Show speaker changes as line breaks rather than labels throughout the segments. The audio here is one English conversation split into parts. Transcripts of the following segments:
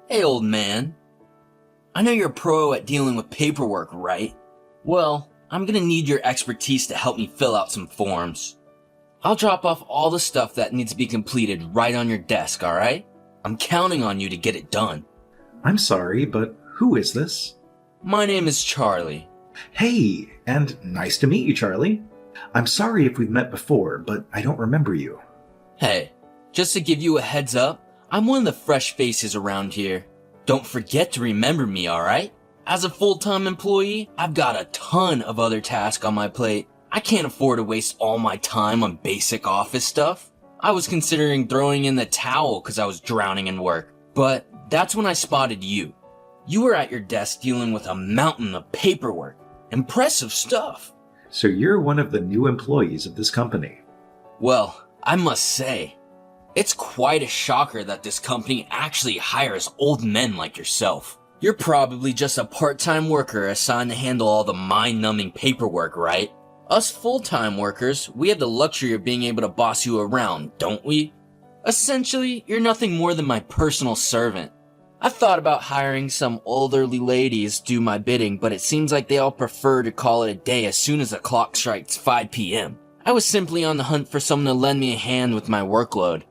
Hey, old man. I know you're a pro at dealing with paperwork, right? Well, I'm gonna need your expertise to help me fill out some forms. I'll drop off all the stuff that needs to be completed right on your desk, alright? I'm counting on you to get it done.
I'm sorry, but who is this?
My name is Charlie.
Hey, and nice to meet you, Charlie. I'm sorry if we've met before, but I don't remember you.
Hey, just to give you a heads up, I'm one of the fresh faces around here. Don't forget to remember me, alright? As a full-time employee, I've got a ton of other tasks on my plate. I can't afford to waste all my time on basic office stuff. I was considering throwing in the towel because I was drowning in work. But that's when I spotted you. You were at your desk dealing with a mountain of paperwork. Impressive stuff.
So you're one of the new employees of this company.
Well, I must say, it's quite a shocker that this company actually hires old men like yourself. You're probably just a part-time worker assigned to handle all the mind-numbing paperwork, right? Us full-time workers, we have the luxury of being able to boss you around, don't we? Essentially, you're nothing more than my personal servant. I've thought about hiring some elderly ladies do my bidding, but it seems like they all prefer to call it a day as soon as the clock strikes 5 p.m. I was simply on the hunt for someone to lend me a hand with my workload.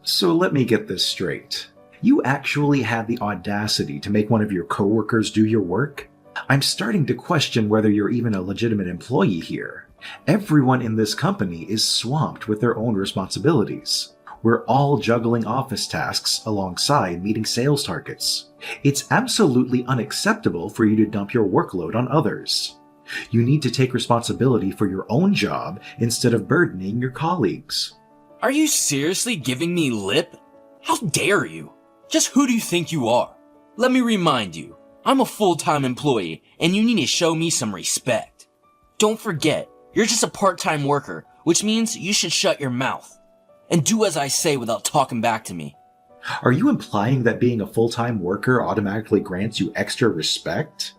So let me get this straight. You actually had the audacity to make one of your coworkers do your work? I'm starting to question whether you're even a legitimate employee here. Everyone in this company is swamped with their own responsibilities. We're all juggling office tasks alongside meeting sales targets. It's absolutely unacceptable for you to dump your workload on others. You need to take responsibility for your own job instead of burdening your colleagues.
Are you seriously giving me lip? How dare you? Just who do you think you are? Let me remind you, I'm a full-time employee, and you need to show me some respect. Don't forget, you're just a part-time worker, which means you should shut your mouth. And do as I say without talking back to me.
Are you implying that being a full-time worker automatically grants you extra respect?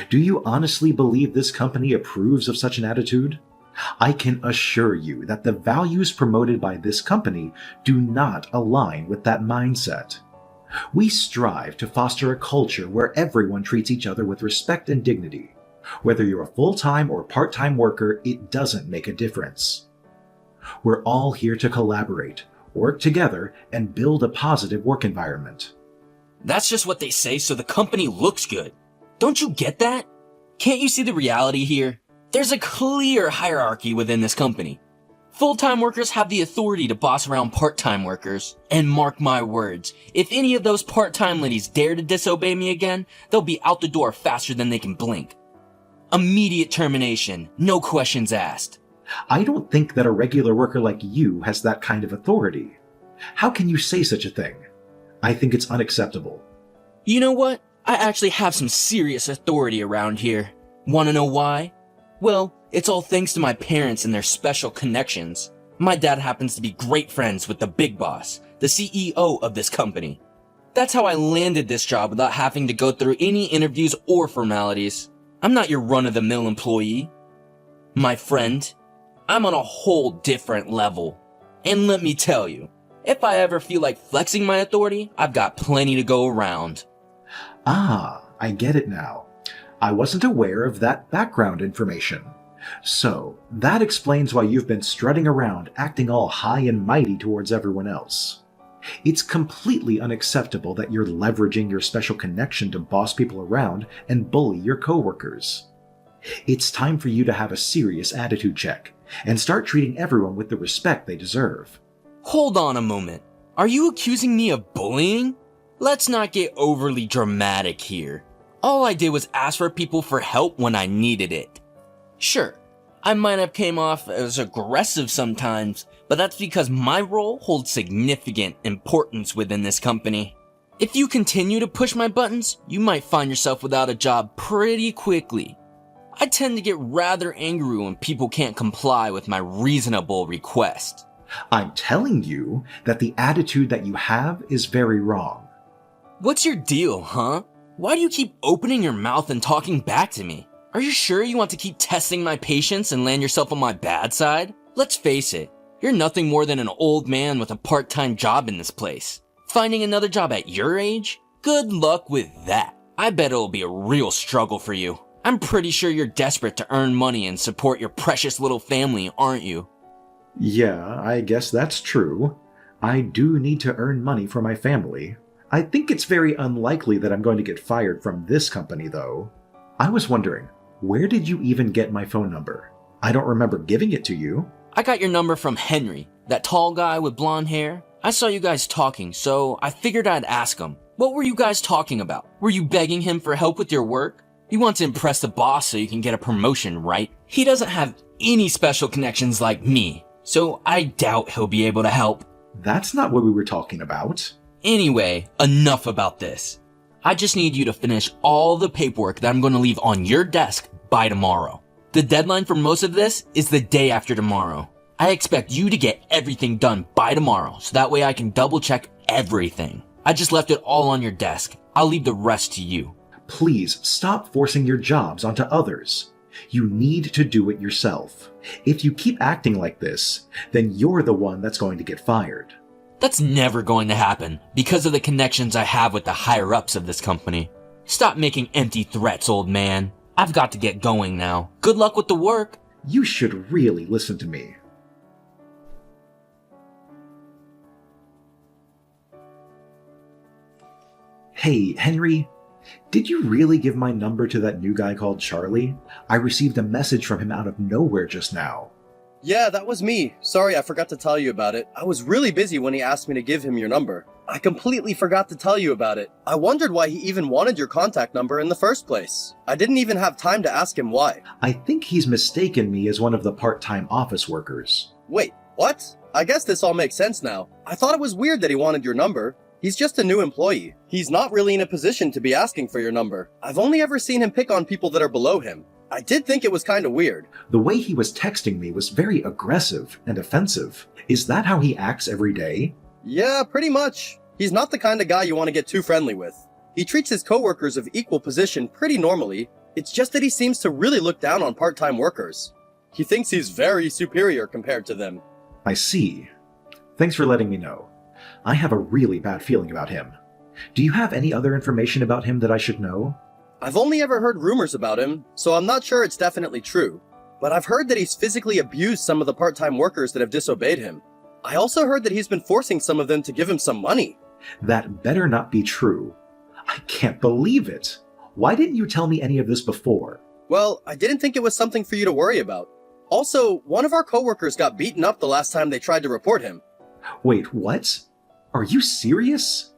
Do you honestly believe this company approves of such an attitude? I can assure you that the values promoted by this company do not align with that mindset. We strive to foster a culture where everyone treats each other with respect and dignity. Whether you're a full-time or part-time worker, it doesn't make a difference. We're all here to collaborate, work together, and build a positive work environment.
That's just what they say so the company looks good. Don't you get that? Can't you see the reality here? There's a clear hierarchy within this company. Full-time workers have the authority to boss around part-time workers. And mark my words, if any of those part-time ladies dare to disobey me again, they'll be out the door faster than they can blink. Immediate termination, no questions asked.
I don't think that a regular worker like you has that kind of authority. How can you say such a thing? I think it's unacceptable.
You know what? I actually have some serious authority around here. Wanna know why? Well, it's all thanks to my parents and their special connections. My dad happens to be great friends with the big boss, the CEO of this company. That's how I landed this job without having to go through any interviews or formalities. I'm not your run-of-the-mill employee. My friend, I'm on a whole different level. And let me tell you, if I ever feel like flexing my authority, I've got plenty to go around.
Ah, I get it now. I wasn't aware of that background information. So, that explains why you've been strutting around acting all high and mighty towards everyone else. It's completely unacceptable that you're leveraging your special connection to boss people around and bully your coworkers. It's time for you to have a serious attitude check and start treating everyone with the respect they deserve.
Hold on a moment. Are you accusing me of bullying? Let's not get overly dramatic here. All I did was ask for people for help when I needed it. Sure, I might have came off as aggressive sometimes, but that's because my role holds significant importance within this company. If you continue to push my buttons, you might find yourself without a job pretty quickly. I tend to get rather angry when people can't comply with my reasonable request.
I'm telling you that the attitude that you have is very wrong.
What's your deal, huh? Why do you keep opening your mouth and talking back to me? Are you sure you want to keep testing my patience and land yourself on my bad side? Let's face it, you're nothing more than an old man with a part-time job in this place. Finding another job at your age? Good luck with that. I bet it'll be a real struggle for you. I'm pretty sure you're desperate to earn money and support your precious little family, aren't you?
Yeah, I guess that's true. I do need to earn money for my family. I think it's very unlikely that I'm going to get fired from this company, though. I was wondering, where did you even get my phone number? I don't remember giving it to you.
I got your number from Henry, that tall guy with blonde hair. I saw you guys talking, so I figured I'd ask him. What were you guys talking about? Were you begging him for help with your work? You want to impress the boss so you can get a promotion, right? He doesn't have any special connections like me, so I doubt he'll be able to help.
That's not what we were talking about.
Anyway, enough about this. I just need you to finish all the paperwork that I'm going to leave on your desk by tomorrow. The deadline for most of this is the day after tomorrow. I expect you to get everything done by tomorrow, so that way I can double check everything. I just left it all on your desk. I'll leave the rest to you.
Please stop forcing your jobs onto others. You need to do it yourself. If you keep acting like this, then you're the one that's going to get fired.
That's never going to happen because of the connections I have with the higher-ups of this company. Stop making empty threats, old man. I've got to get going now. Good luck with the work.
You should really listen to me. Hey, Henry, did you really give my number to that new guy called Charlie? I received a message from him out of nowhere just now.
Yeah, that was me. Sorry, I forgot to tell you about it. I was really busy when he asked me to give him your number. I completely forgot to tell you about it. I wondered why he even wanted your contact number in the first place. I didn't even have time to ask him why.
I think he's mistaken me as one of the part-time office workers.
Wait, what? I guess this all makes sense now. I thought it was weird that he wanted your number. He's just a new employee. He's not really in a position to be asking for your number. I've only ever seen him pick on people that are below him. I did think it was kind of weird.
The way he was texting me was very aggressive and offensive. Is that how he acts every day?
Yeah, pretty much. He's not the kind of guy you want to get too friendly with. He treats his coworkers of equal position pretty normally. It's just that he seems to really look down on part-time workers. He thinks he's very superior compared to them.
I see. Thanks for letting me know. I have a really bad feeling about him. Do you have any other information about him that I should know?
I've only ever heard rumors about him, so I'm not sure it's definitely true. But I've heard that he's physically abused some of the part-time workers that have disobeyed him. I also heard that he's been forcing some of them to give him some money.
That better not be true. I can't believe it. Why didn't you tell me any of this before?
Well, I didn't think it was something for you to worry about. Also, one of our coworkers got beaten up the last time they tried to report him.
Wait, what? Are you serious?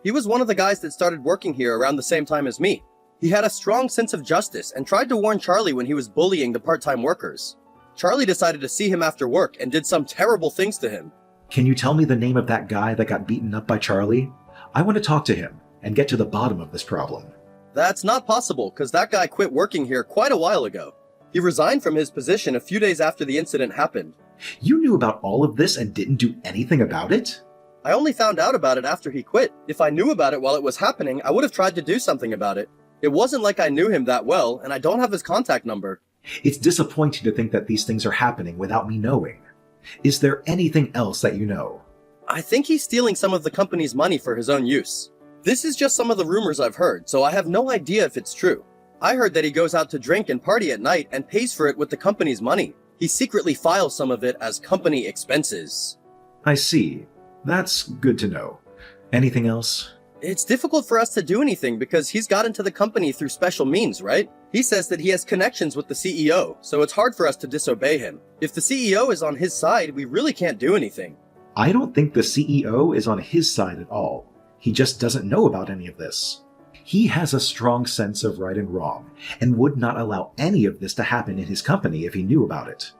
He was one of the guys that started working here around the same time as me. He had a strong sense of justice and tried to warn Charlie when he was bullying the part-time workers. Charlie decided to see him after work and did some terrible things to him.
Can you tell me the name of that guy that got beaten up by Charlie? I want to talk to him and get to the bottom of this problem.
That's not possible, because that guy quit working here quite a while ago. He resigned from his position a few days after the incident happened.
You knew about all of this and didn't do anything about it?
I only found out about it after he quit. If I knew about it while it was happening, I would have tried to do something about it. It wasn't like I knew him that well, and I don't have his contact number.
It's disappointing to think that these things are happening without me knowing. Is there anything else that you know?
I think he's stealing some of the company's money for his own use. This is just some of the rumors I've heard, so I have no idea if it's true. I heard that he goes out to drink and party at night and pays for it with the company's money. He secretly files some of it as company expenses.
I see. That's good to know. Anything else?
It's difficult for us to do anything because he's got into the company through special means, right? He says that he has connections with the CEO, so it's hard for us to disobey him. If the CEO is on his side, we really can't do anything.
I don't think the CEO is on his side at all. He just doesn't know about any of this. He has a strong sense of right and wrong, and would not allow any of this to happen in his company if he knew about it.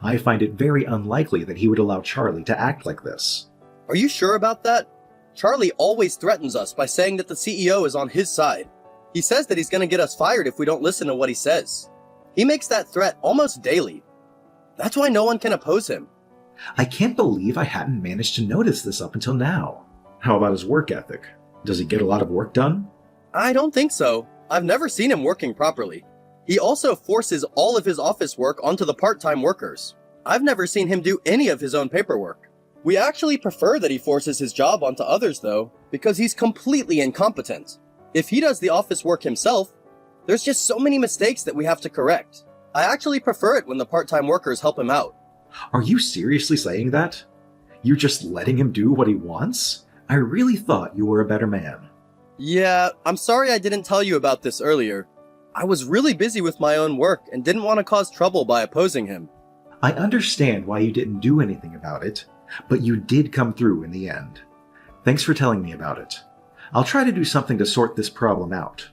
I find it very unlikely that he would allow Charlie to act like this.
Are you sure about that? Charlie always threatens us by saying that the CEO is on his side. He says that he's going to get us fired if we don't listen to what he says. He makes that threat almost daily. That's why no one can oppose him.
I can't believe I hadn't managed to notice this up until now. How about his work ethic? Does he get a lot of work done?
I don't think so. I've never seen him working properly. He also forces all of his office work onto the part-time workers. I've never seen him do any of his own paperwork. We actually prefer that he forces his job onto others, though, because he's completely incompetent. If he does the office work himself, there's just so many mistakes that we have to correct. I actually prefer it when the part-time workers help him out.
Are you seriously saying that? You're just letting him do what he wants? I really thought you were a better man.
Yeah, I'm sorry I didn't tell you about this earlier. I was really busy with my own work and didn't want to cause trouble by opposing him.
I understand why you didn't do anything about it, but you did come through in the end. Thanks for telling me about it. I'll try to do something to sort this problem out.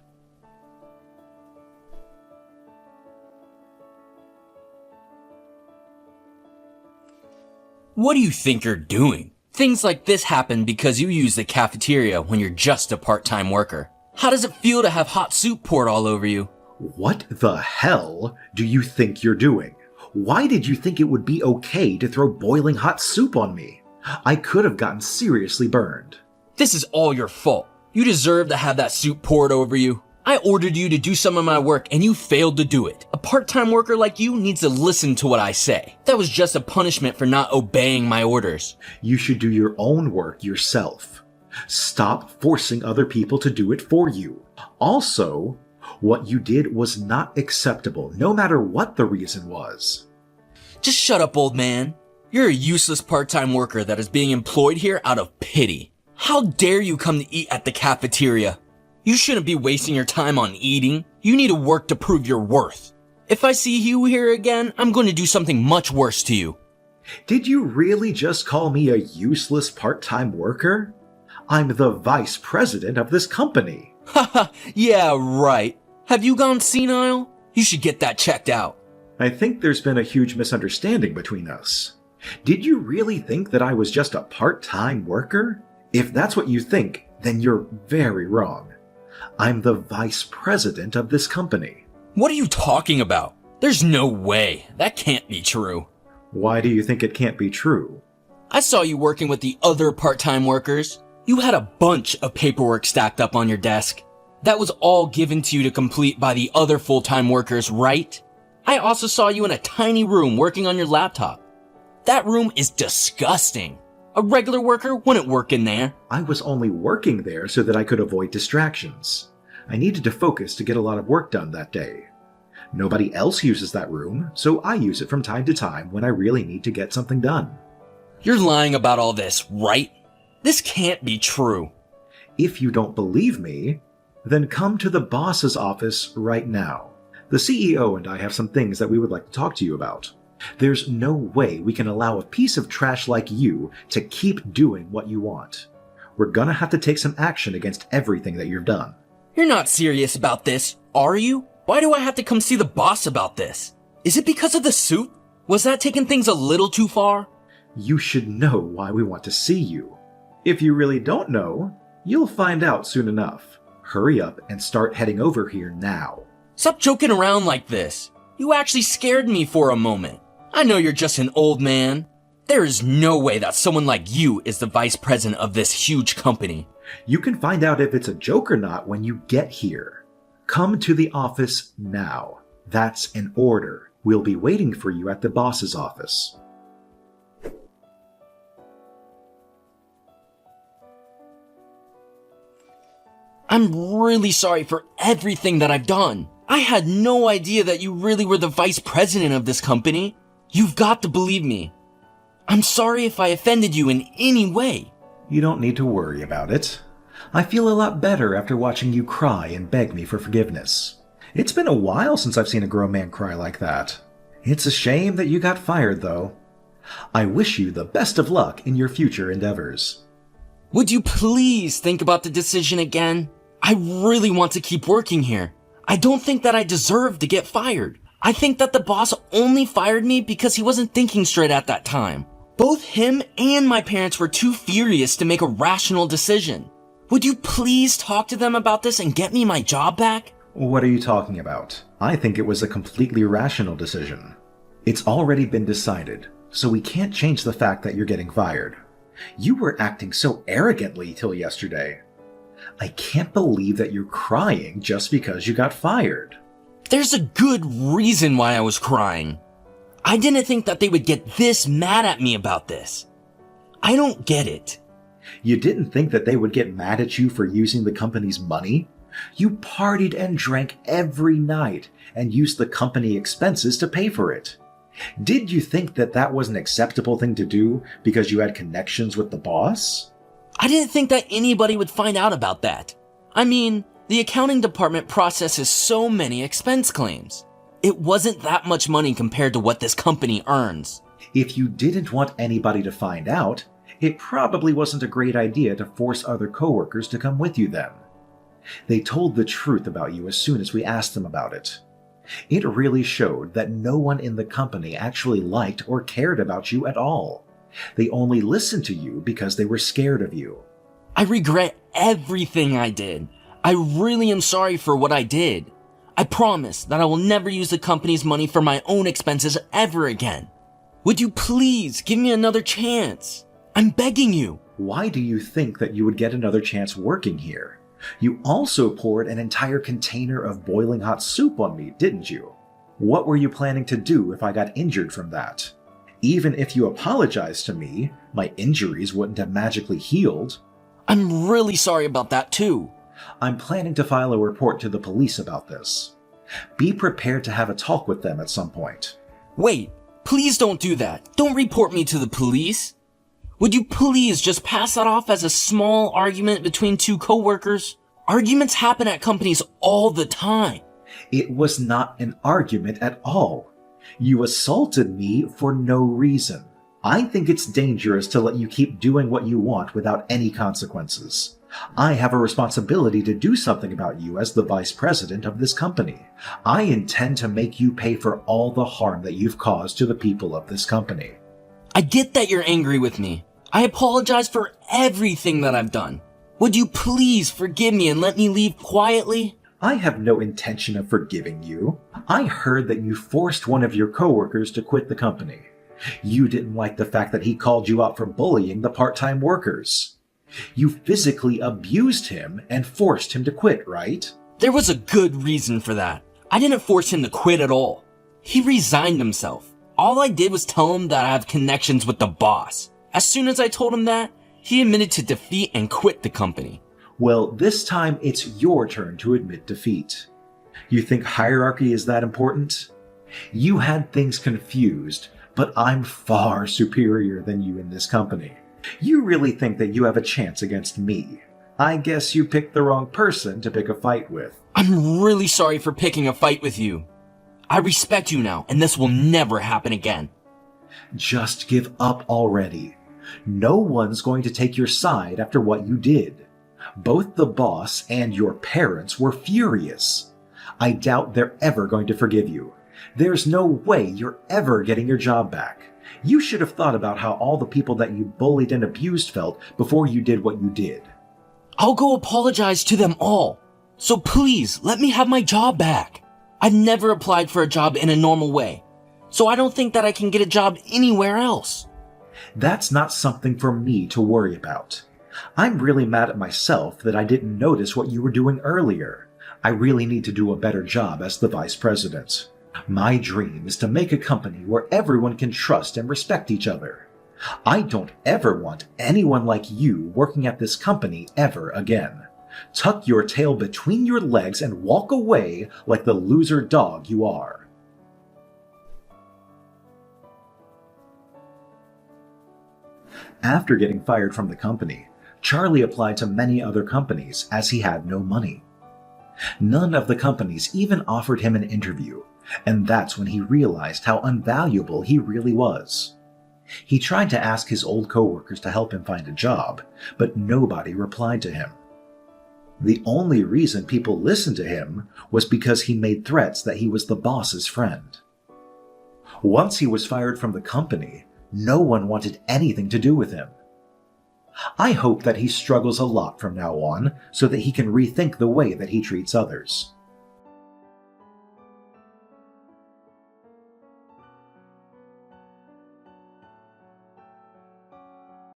What do you think you're doing? Things like this happen because you use the cafeteria when you're just a part-time worker. How does it feel to have hot soup poured all over you?
What the hell do you think you're doing? Why did you think it would be okay to throw boiling hot soup on me? I could have gotten seriously burned.
This is all your fault. You deserve to have that soup poured over you. I ordered you to do some of my work and you failed to do it. A part-time worker like you needs to listen to what I say. That was just a punishment for not obeying my orders.
You should do your own work yourself. Stop forcing other people to do it for you. Also, what you did was not acceptable, no matter what the reason was.
Just shut up, old man. You're a useless part-time worker that is being employed here out of pity. How dare you come to eat at the cafeteria? You shouldn't be wasting your time on eating. You need to work to prove your worth. If I see you here again, I'm going to do something much worse to you.
Did you really just call me a useless part-time worker? I'm the vice president of this company.
Haha, yeah, right. Have you gone senile? You should get that checked out.
I think there's been a huge misunderstanding between us. Did you really think that I was just a part-time worker? If that's what you think, then you're very wrong. I'm the vice president of this company.
What are you talking about? There's no way. That can't be true.
Why do you think it can't be true?
I saw you working with the other part-time workers. You had a bunch of paperwork stacked up on your desk. That was all given to you to complete by the other full-time workers, right? I also saw you in a tiny room working on your laptop. That room is disgusting. A regular worker wouldn't work in there.
I was only working there so that I could avoid distractions. I needed to focus to get a lot of work done that day. Nobody else uses that room, so I use it from time to time when I really need to get something done.
You're lying about all this, right? This can't be true.
If you don't believe me, then come to the boss's office right now. The CEO and I have some things that we would like to talk to you about. There's no way we can allow a piece of trash like you to keep doing what you want. We're gonna have to take some action against everything that you've done.
You're not serious about this, are you? Why do I have to come see the boss about this? Is it because of the soup? Was that taking things a little too far?
You should know why we want to see you. If you really don't know, you'll find out soon enough. Hurry up and start heading over here now.
Stop joking around like this. You actually scared me for a moment. I know you're just an old man. There is no way that someone like you is the vice president of this huge company.
You can find out if it's a joke or not when you get here. Come to the office now. That's an order. We'll be waiting for you at the boss's office.
I'm really sorry for everything that I've done. I had no idea that you really were the vice president of this company. You've got to believe me. I'm sorry if I offended you in any way.
You don't need to worry about it. I feel a lot better after watching you cry and beg me for forgiveness. It's been a while since I've seen a grown man cry like that. It's a shame that you got fired, though. I wish you the best of luck in your future endeavors.
Would you please think about the decision again? I really want to keep working here. I don't think that I deserve to get fired. I think that the boss only fired me because he wasn't thinking straight at that time. Both him and my parents were too furious to make a rational decision. Would you please talk to them about this and get me my job back?
What are you talking about? I think it was a completely rational decision. It's already been decided, so we can't change the fact that you're getting fired. You were acting so arrogantly till yesterday. I can't believe that you're crying just because you got fired.
There's a good reason why I was crying. I didn't think that they would get this mad at me about this. I don't get it.
You didn't think that they would get mad at you for using the company's money? You partied and drank every night and used the company expenses to pay for it. Did you think that that was an acceptable thing to do because you had connections with the boss?
I didn't think that anybody would find out about that. I mean, the accounting department processes so many expense claims. It wasn't that much money compared to what this company earns.
If you didn't want anybody to find out, it probably wasn't a great idea to force other coworkers to come with you then. They told the truth about you as soon as we asked them about it. It really showed that no one in the company actually liked or cared about you at all. They only listened to you because they were scared of you.
I regret everything I did. I really am sorry for what I did. I promise that I will never use the company's money for my own expenses ever again. Would you please give me another chance? I'm begging you.
Why do you think that you would get another chance working here? You also poured an entire container of boiling hot soup on me, didn't you? What were you planning to do if I got injured from that? Even if you apologized to me, my injuries wouldn't have magically healed.
I'm really sorry about that too.
I'm planning to file a report to the police about this. Be prepared to have a talk with them at some point.
Wait, please don't do that. Don't report me to the police. Would you please just pass that off as a small argument between two coworkers? Arguments happen at companies all the time.
It was not an argument at all. You assaulted me for no reason. I think it's dangerous to let you keep doing what you want without any consequences. I have a responsibility to do something about you as the vice president of this company. I intend to make you pay for all the harm that you've caused to the people of this company.
I get that you're angry with me. I apologize for everything that I've done. Would you please forgive me and let me leave quietly?
I have no intention of forgiving you. I heard that you forced one of your coworkers to quit the company. You didn't like the fact that he called you out for bullying the part-time workers. You physically abused him and forced him to quit, right?
There was a good reason for that. I didn't force him to quit at all. He resigned himself. All I did was tell him that I have connections with the boss. As soon as I told him that, he admitted to defeat and quit the company.
Well, this time it's your turn to admit defeat. You think hierarchy is that important? You had things confused, but I'm far superior than you in this company. You really think that you have a chance against me? I guess you picked the wrong person to pick a fight with.
I'm really sorry for picking a fight with you. I respect you now, and this will never happen again.
Just give up already. No one's going to take your side after what you did. Both the boss and your parents were furious. I doubt they're ever going to forgive you. There's no way you're ever getting your job back. You should have thought about how all the people that you bullied and abused felt before you did what you did.
I'll go apologize to them all. So please, let me have my job back. I've never applied for a job in a normal way, so I don't think that I can get a job anywhere else.
That's not something for me to worry about. I'm really mad at myself that I didn't notice what you were doing earlier. I really need to do a better job as the vice president. My dream is to make a company where everyone can trust and respect each other. I don't ever want anyone like you working at this company ever again. Tuck your tail between your legs and walk away like the loser dog you are. After getting fired from the company, Charlie applied to many other companies as he had no money. None of the companies even offered him an interview, and that's when he realized how invaluable he really was. He tried to ask his old coworkers to help him find a job, but nobody replied to him. The only reason people listened to him was because he made threats that he was the boss's friend. Once he was fired from the company, no one wanted anything to do with him. I hope that he struggles a lot from now on so that he can rethink the way that he treats others.